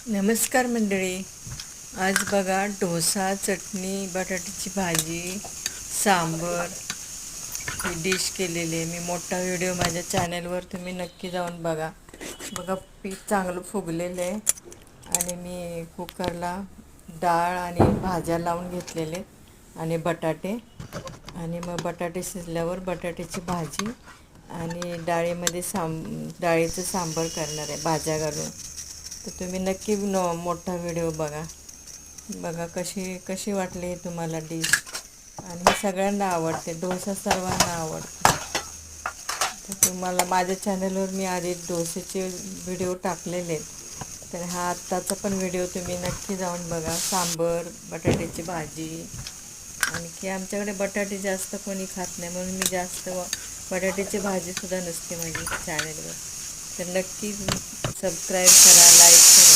नमस्कार मंडळी. आज बघा डोसा, चटणी, बटाट्याची भाजी, सांबर ही डिश केलेली आहे. मी मोठा व्हिडिओ माझ्या चॅनलवर तुम्ही नक्की जाऊन बघा. बघा पीठ चांगलं फुगलेलं आहे आणि मी कुकरला डाळ आणि भाज्या लावून घेतलेले आणि बटाटे आणि मग बटाटे शिजल्यावर बटाट्याची भाजी आणि डाळीमध्ये डाळीचं सांबार करणार आहे भाज्या घालून. तर तुम्ही नक्की मोठा व्हिडिओ बघा. बघा कशी कशी वाटली तुम्हाला डिश. आणि हे सगळ्यांना आवडते, डोसा सर्वांना आवडते. तर तुम्हाला माझ्या चॅनलवर मी आधी डोसेचे व्हिडिओ टाकलेले आहेत. तर हा आत्ताचा पण व्हिडिओ तुम्ही नक्की जाऊन बघा. सांबार, बटाट्याची भाजी. आणखी आमच्याकडे बटाटे जास्त कोणी खात नाही म्हणून मी जास्त बटाट्याची भाजीसुद्धा नसते माझी चॅनलवर. तर नक्की सबस्क्राईब करा, लाईक करा.